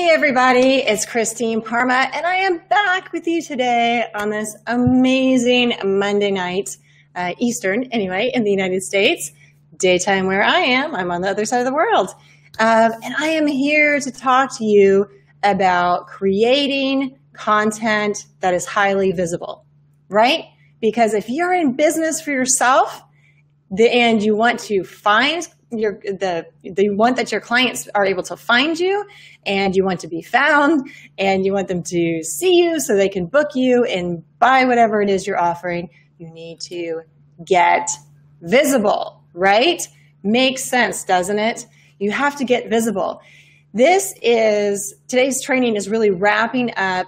everybody, it's Christine Parma, and I am back with you today on this amazing Monday night, Eastern anyway, in the United States, daytime where I am. I'm on the other side of the world. And I am here to talk to you about creating content that is highly visible, right? Because if you're in business for yourself and you want to find you want that your clients are able to find you, and you want to be found, and you want them to see you so they can book you and buy whatever it is you're offering, you need to get visible, right? Makes sense, doesn't it? You have to get visible. Today's training is really wrapping up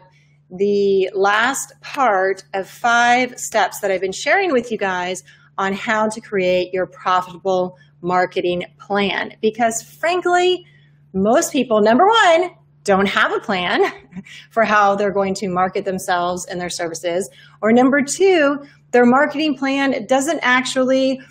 the last part of 5 steps that I've been sharing with you guys on how to create your profitable marketing plan. Because frankly, most people, number one, don't have a plan for how they're going to market themselves and their services. Or number two, their marketing plan doesn't actually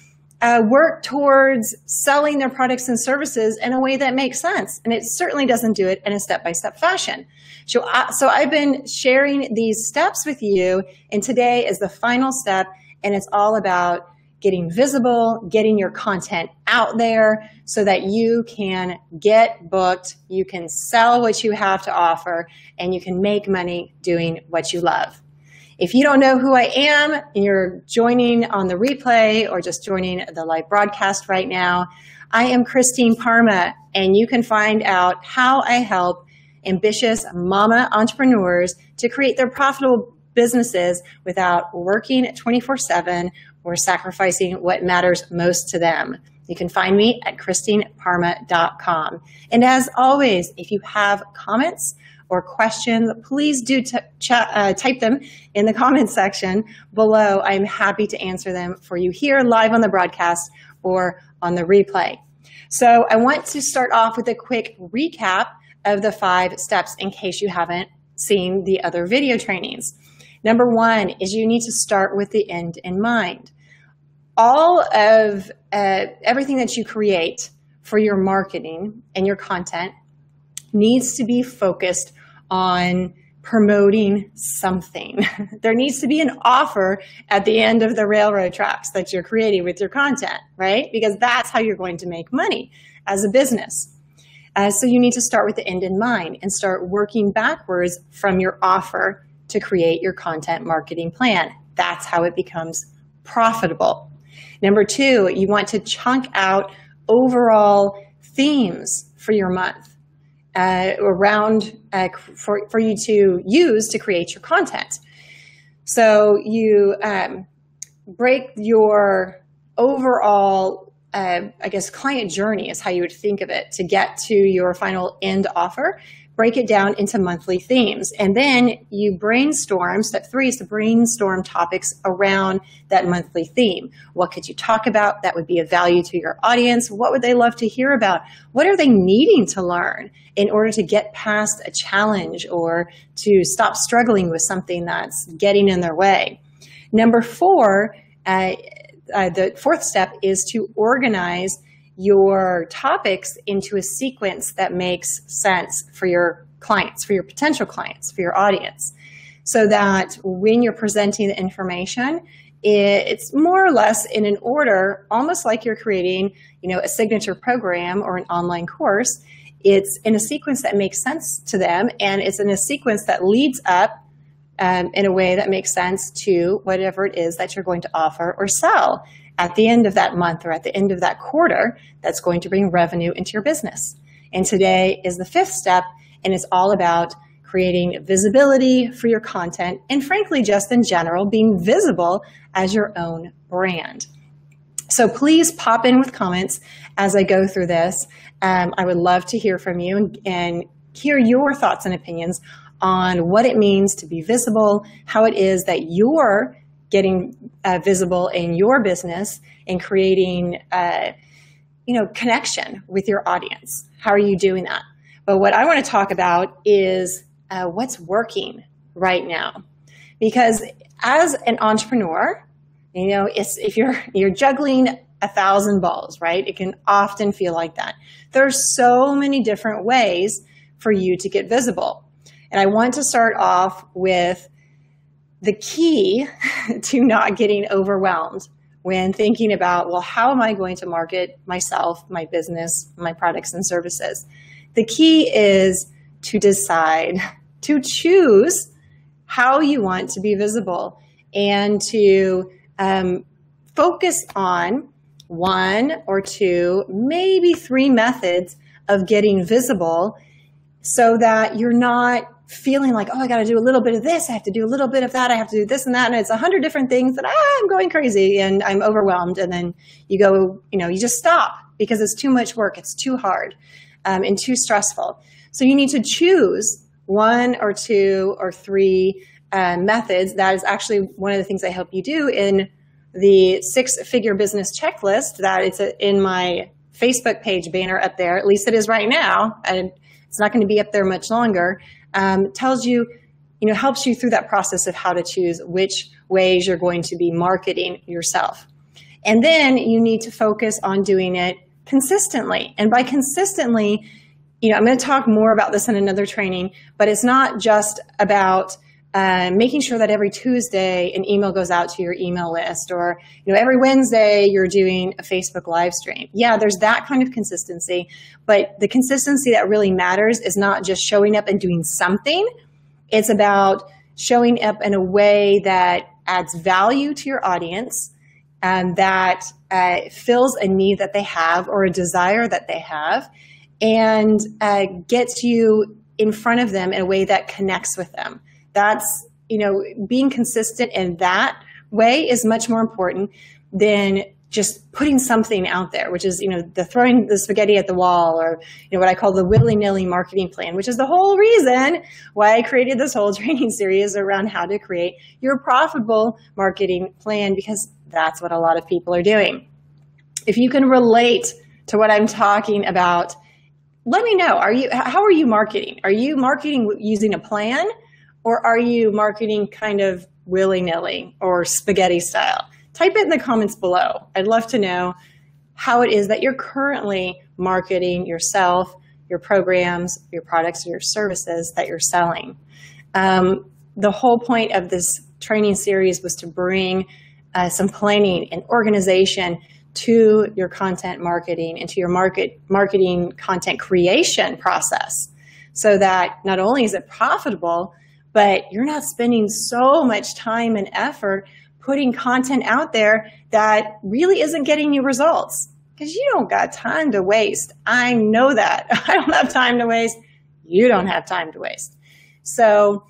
work towards selling their products and services in a way that makes sense. And it certainly doesn't do it in a step-by-step fashion. So I've been sharing these steps with you, and today is the final step, and it's all about getting visible, getting your content out there so that you can get booked, you can sell what you have to offer, and you can make money doing what you love. If you don't know who I am and you're joining on the replay or just joining the live broadcast right now, I am Christine Parma, and you can find out how I help ambitious mama entrepreneurs to create their profitable businesses without working 24/7 or sacrificing what matters most to them. You can find me at christineparma.com. And as always, if you have comments or questions, please do type them in the comments section below. I'm happy to answer them for you here live on the broadcast or on the replay. So I want to start off with a quick recap of the 5 steps in case you haven't seen the other video trainings. Number 1 is you need to start with the end in mind. All of everything that you create for your marketing and your content needs to be focused on promoting something. There needs to be an offer at the end of the railroad tracks that you're creating with your content, right? Because that's how you're going to make money as a business. So you need to start with the end in mind and start working backwards from your offer to create your content marketing plan. That's how it becomes profitable. Number 2, you want to chunk out overall themes for your month for you to use to create your content. So you break your overall, client journey is how you would think of it to get to your final end offer. Break it down into monthly themes. And then you brainstorm, step 3 is to brainstorm topics around that monthly theme. What could you talk about that would be of value to your audience? What would they love to hear about? What are they needing to learn in order to get past a challenge or to stop struggling with something that's getting in their way? Number 4, the 4th step is to organize your topics into a sequence that makes sense for your clients, for your potential clients, for your audience, so that when you're presenting the information, it's more or less in an order, almost like you're creating, a signature program or an online course. It's in a sequence that makes sense to them, and it's in a sequence that leads up in a way that makes sense to whatever it is that you're going to offer or sell at the end of that month or at the end of that quarter that's going to bring revenue into your business. And today is the 5th step, and it's all about creating visibility for your content and frankly, just in general, being visible as your own brand. So please pop in with comments as I go through this. I would love to hear from you and hear your thoughts and opinions on what it means to be visible, how it is that you're getting visible in your business and creating, connection with your audience. How are you doing that? But what I want to talk about is what's working right now. Because as an entrepreneur, if you're juggling 1,000 balls, right? It can often feel like that. There's so many different ways for you to get visible. And I want to start off with the key to not getting overwhelmed when thinking about, well, how am I going to market myself, my business, my products and services? The key is to decide, to choose how you want to be visible and to focus on 1 or 2, maybe 3 methods of getting visible so that you're not feeling like, oh, I got to do a little bit of this, I have to do a little bit of that, I have to do this and that, and it's 100 different things that I'm going crazy and I'm overwhelmed. And then you go, you just stop because it's too much work, it's too hard and too stressful. So you need to choose 1 or 2 or 3 methods. That is actually one of the things I help you do in the 6-figure business checklist that it's in my Facebook page banner up there. At least it is right now, and it's not going to be up there much longer. Tells you, helps you through that process of how to choose which ways you're going to be marketing yourself. And then you need to focus on doing it consistently. And by consistently, I'm going to talk more about this in another training, but it's not just about making sure that every Tuesday an email goes out to your email list, or every Wednesday you're doing a Facebook live stream. Yeah, there's that kind of consistency, but the consistency that really matters is not just showing up and doing something. It's about showing up in a way that adds value to your audience and that fills a need that they have or a desire that they have, and gets you in front of them in a way that connects with them. That's, being consistent in that way is much more important than just putting something out there, which is, the throwing the spaghetti at the wall, or, what I call the willy-nilly marketing plan, which is the whole reason why I created this whole training series around how to create your profitable marketing plan, because that's what a lot of people are doing. If you can relate to what I'm talking about, let me know. How are you marketing? Are you marketing using a plan, or are you marketing kind of willy-nilly or spaghetti style? Type it in the comments below. I'd love to know how it is that you're currently marketing yourself, your programs, your products, or your services that you're selling. The whole point of this training series was to bring some planning and organization to your content marketing and to your marketing content creation process, so that not only is it profitable, but you're not spending so much time and effort putting content out there that really isn't getting you results, because you don't got time to waste. I know that. I don't have time to waste. You don't have time to waste. So,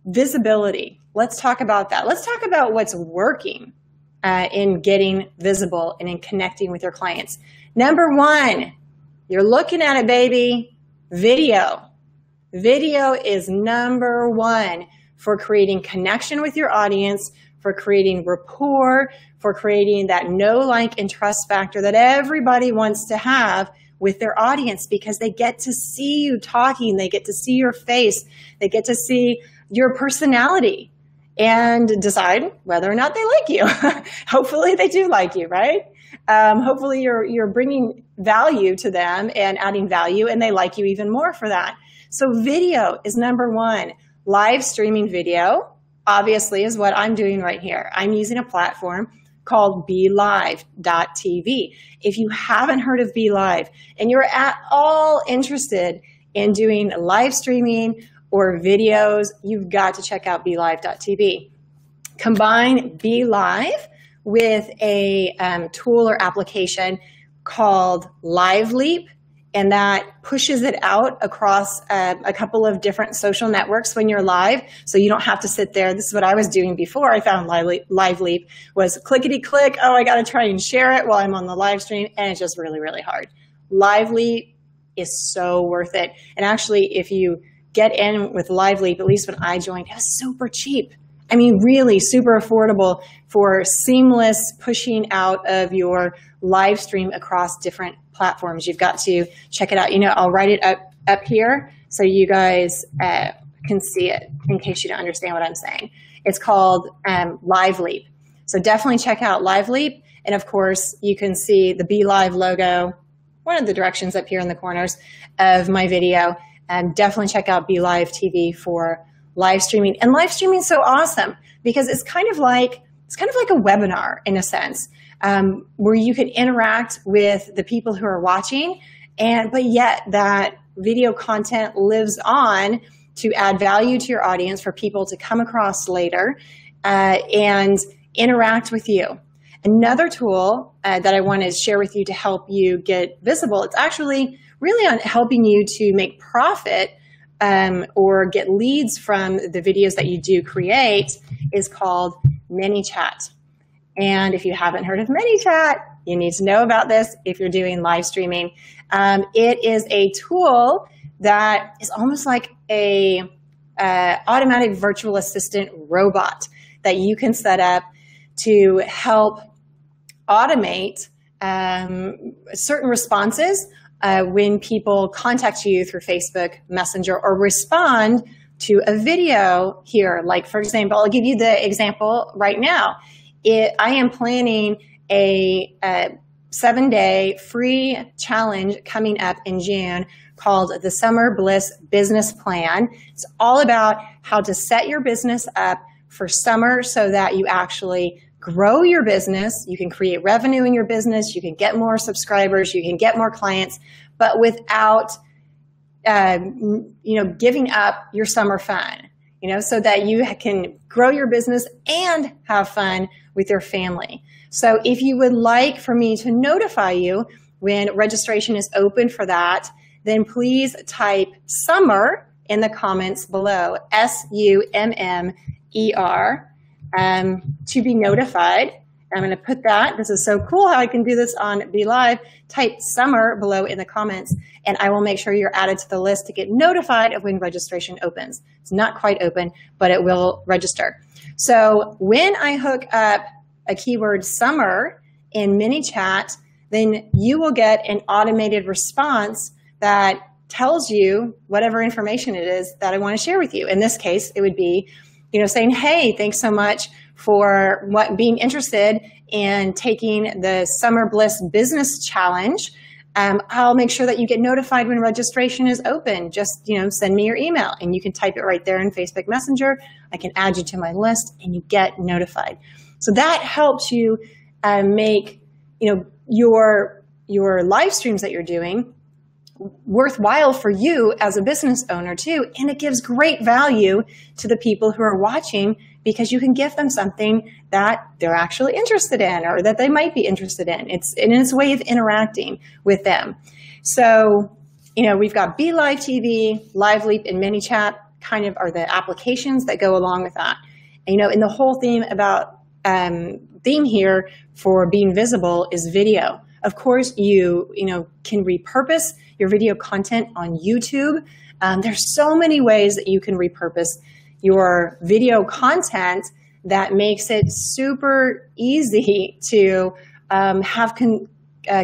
visibility. Let's talk about that. Let's talk about what's working in getting visible and in connecting with your clients. Number 1, you're looking at it, baby. Video. Video is number 1 for creating connection with your audience, for creating rapport, for creating that know, like, and trust factor that everybody wants to have with their audience, because they get to see you talking, they get to see your face, they get to see your personality and decide whether or not they like you. Hopefully they do like you, right? Hopefully you're bringing value to them and adding value, and they like you even more for that. So video is number 1. Live streaming video, obviously, is what I'm doing right here. I'm using a platform called BeLive.tv. If you haven't heard of BeLive and you're at all interested in doing live streaming or videos, you've got to check out BeLive.tv. Combine BeLive with a tool or application called LiveLeap, and that pushes it out across a couple of different social networks when you're live, so you don't have to sit there. This is what I was doing before I found LiveLeap, was clickety-click, oh, I got to try and share it while I'm on the live stream, and it's just really, really hard. LiveLeap is so worth it. And actually, if you get in with LiveLeap, at least when I joined, it was super cheap. I mean, really super affordable for seamless pushing out of your live stream across different platforms. You've got to check it out. I'll write it up here so you guys can see it in case you don't understand what I'm saying. It's called LiveLeap. So definitely check out LiveLeap. And of course, you can see the BeLive logo, one of the directions up here in the corners of my video. definitely check out Be Live TV for live streaming. And live streaming is so awesome because it's kind of like a webinar in a sense, where you can interact with the people who are watching, but yet that video content lives on to add value to your audience for people to come across later and interact with you. Another tool that I want to share with you to help you get visible, it's actually really on helping you to make profit or get leads from the videos that you do create, is called ManyChat. And if you haven't heard of ManyChat, you need to know about this if you're doing live streaming. It is a tool that is almost like a automatic virtual assistant robot that you can set up to help automate certain responses when people contact you through Facebook Messenger or respond to a video here. Like, for example, I'll give you the example right now. I am planning a 7-day free challenge coming up in June called the Summer Bliss Business Plan. It's all about how to set your business up for summer so that you actually grow your business, you can create revenue in your business, you can get more subscribers, you can get more clients, but without giving up your summer fun, so that you can grow your business and have fun with your family. So if you would like for me to notify you when registration is open for that, then please type SUMMER in the comments below, SUMMER, to be notified. I'm going to put that. This is so cool how I can do this on Be Live. Type SUMMER below in the comments, and I will make sure you're added to the list to get notified of when registration opens. It's not quite open, but it will register. So when I hook up a keyword summer in ManyChat, then you will get an automated response that tells you whatever information it is that I want to share with you. In this case, it would be, saying, hey, thanks so much for being interested in taking the Summer Bliss Business Challenge. I'll make sure that you get notified when registration is open. Just, send me your email, and you can type it right there in Facebook Messenger. I can add you to my list, and you get notified. So that helps you make, your live streams that you're doing worthwhile for you as a business owner too. And it gives great value to the people who are watching because you can give them something that they're actually interested in or that they might be interested in. It's a way of interacting with them. So, we've got Be Live TV, Live Leap, and ManyChat kind of are the applications that go along with that. And, and the whole theme here for being visible is video. Of course, you can repurpose your video content on YouTube. There's so many ways that you can repurpose your video content that makes it super easy to have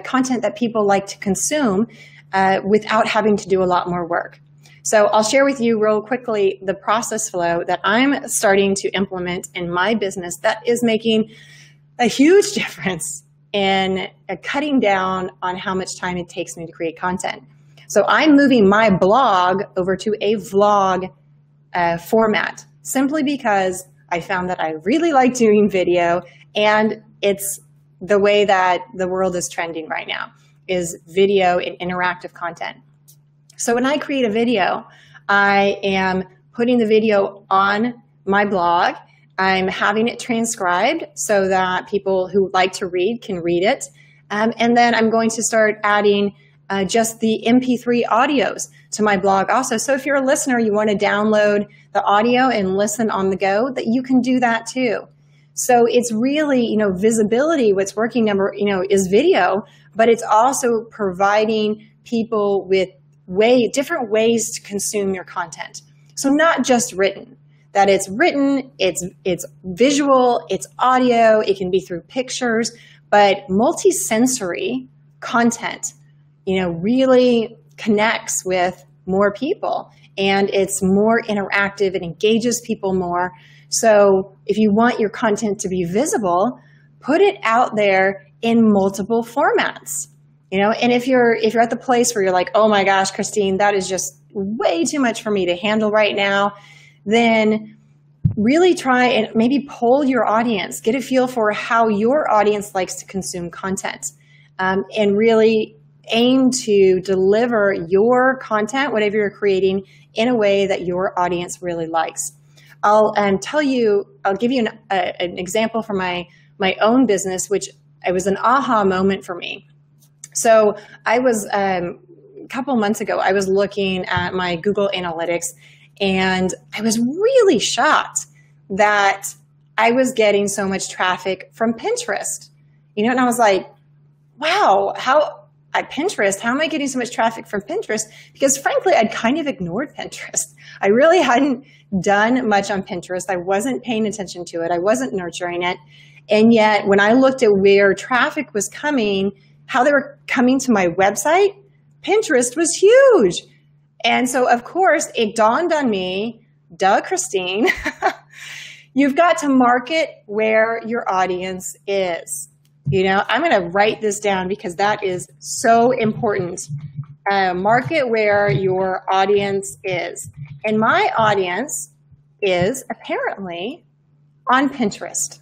content that people like to consume without having to do a lot more work. So I'll share with you real quickly the process flow that I'm starting to implement in my business that is making a huge difference in cutting down on how much time it takes me to create content. So I'm moving my blog over to a vlog format simply because I found that I really like doing video, and it's the way that the world is trending right now is video and interactive content. So when I create a video, I am putting the video on my blog. I'm having it transcribed so that people who like to read can read it. And then I'm going to start adding just the MP3 audios to my blog also. So if you're a listener, you want to download the audio and listen on the go, that you can do that too. So it's really, visibility, what's working is video, but it's also providing people with different ways to consume your content. So not just written. That it's written, it's visual, it's audio, it can be through pictures, but multi-sensory content, really connects with more people, and it's more interactive, it engages people more. So if you want your content to be visible, put it out there in multiple formats. And if you're at the place where you're like, oh my gosh, Christine, that is just way too much for me to handle right now, then really try and maybe poll your audience, get a feel for how your audience likes to consume content, and really aim to deliver your content, whatever you're creating, in a way that your audience really likes. I'll give you an example from my own business, which it was an aha moment for me. So I was, a couple months ago, I was looking at my Google Analytics, and I was really shocked that I was getting so much traffic from Pinterest. And I was like, wow, Pinterest, how am I getting so much traffic from Pinterest? Because frankly, I'd kind of ignored Pinterest. I really hadn't done much on Pinterest. I wasn't paying attention to it. I wasn't nurturing it. And yet when I looked at where traffic was coming, how they were coming to my website, Pinterest was huge. And so, of course, it dawned on me, duh, Christine, you've got to market where your audience is. I'm going to write this down because that is so important. Market where your audience is. And my audience is apparently on Pinterest.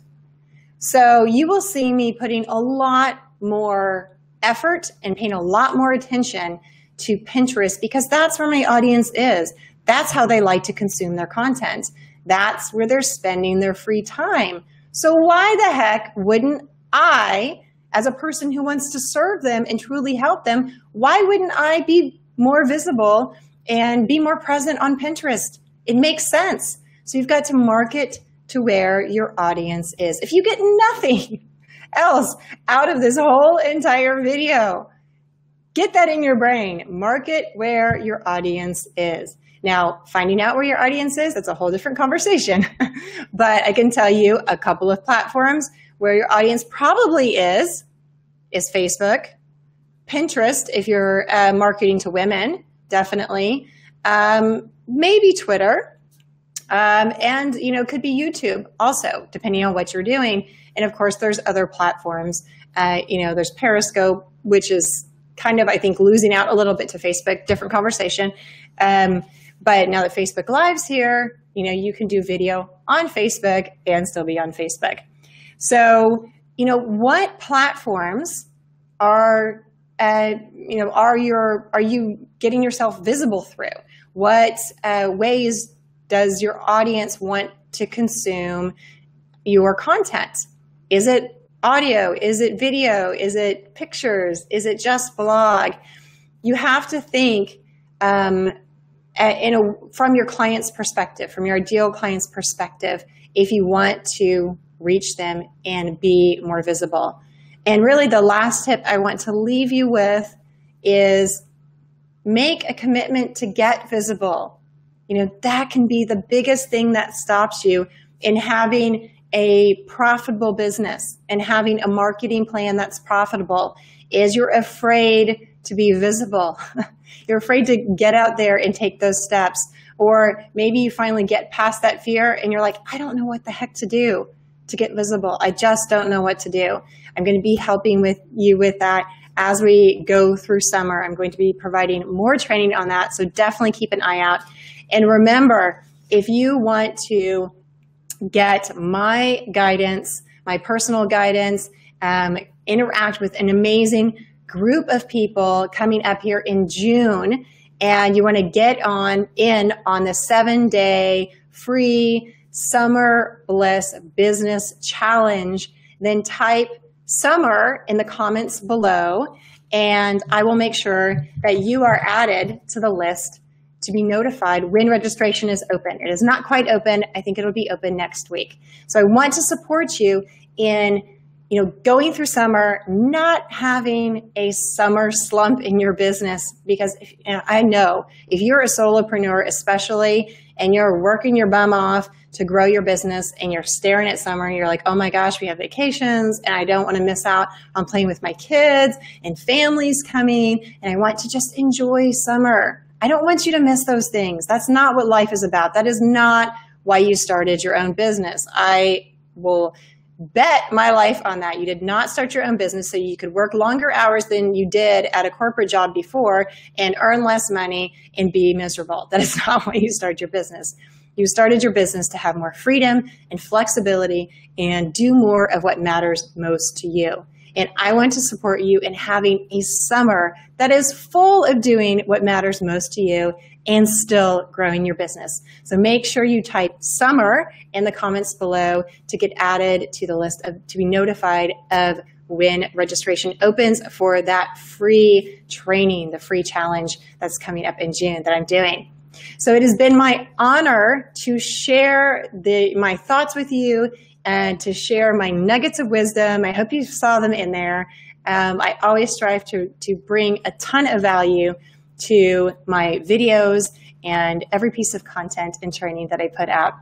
So you will see me putting a lot more effort and paying a lot more attention to Pinterest because that's where my audience is. That's how they like to consume their content. That's where they're spending their free time. So why the heck wouldn't I, as a person who wants to serve them and truly help them, why wouldn't I be more visible and be more present on Pinterest? It makes sense. So you've got to market to where your audience is. If you get nothing else out of this whole entire video, get that in your brain. Market where your audience is. Now, finding out where your audience is, that's a whole different conversation. But I can tell you a couple of platforms where your audience probably is Facebook, Pinterest, if you're marketing to women, definitely, maybe Twitter, and could be YouTube also, depending on what you're doing. And of course, there's other platforms. There's Periscope, which is kind of, I think, losing out a little bit to Facebook, different conversation. But now that Facebook Live's here, you can do video on Facebook and still be on Facebook. So, what platforms are you getting yourself visible through? What ways does your audience want to consume your content? Is it audio? Is it video? Is it pictures? Is it just blog? You have to think from your client's perspective, from your ideal client's perspective, if you want to reach them and be more visible. And really the last tip I want to leave you with is make a commitment to get visible. That can be the biggest thing that stops you in having a profitable business and having a marketing plan that's profitable, is you're afraid to be visible. You're afraid to get out there and take those steps. Or maybe you finally get past that fear and you're like, I don't know what the heck to do to get visible. I just don't know what to do. I'm going to be helping you with that as we go through summer. I'm going to be providing more training on that. So definitely keep an eye out. And remember, if you want to get my guidance, my personal guidance, interact with an amazing group of people coming up here in June, and you want to get in on the 7-day free Summer Bliss Business Challenge, then type summer in the comments below, and I will make sure that you are added to the list to be notified when registration is open. It is not quite open. I think it'll be open next week. So I want to support you in going through summer, not having a summer slump in your business, because I know if you're a solopreneur especially, and you're working your bum off to grow your business and you're staring at summer and you're like, oh my gosh, we have vacations and I don't want to miss out on playing with my kids and families coming and I want to just enjoy summer. I don't want you to miss those things. That's not what life is about. That is not why you started your own business. I will bet my life on that. You did not start your own business so you could work longer hours than you did at a corporate job before and earn less money and be miserable. That is not why you started your business. You started your business to have more freedom and flexibility and do more of what matters most to you. And I want to support you in having a summer that is full of doing what matters most to you and still growing your business. So make sure you type summer in the comments below to get added to the list to be notified of when registration opens for that free training, the free challenge that's coming up in June that I'm doing. So it has been my honor to share my thoughts with you and to share my nuggets of wisdom. I hope you saw them in there. I always strive to bring a ton of value to my videos and every piece of content and training that I put out.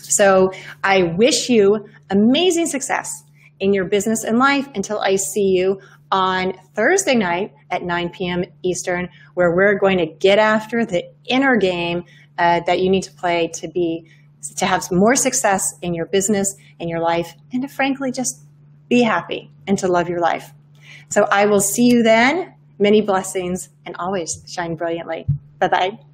So I wish you amazing success in your business and life until I see you on Thursday night at 9 p.m. Eastern, where we're going to get after the inner game that you need to play to have more success in your business, in your life, and to frankly just be happy and to love your life. So I will see you then. Many blessings and always shine brilliantly. Bye-bye.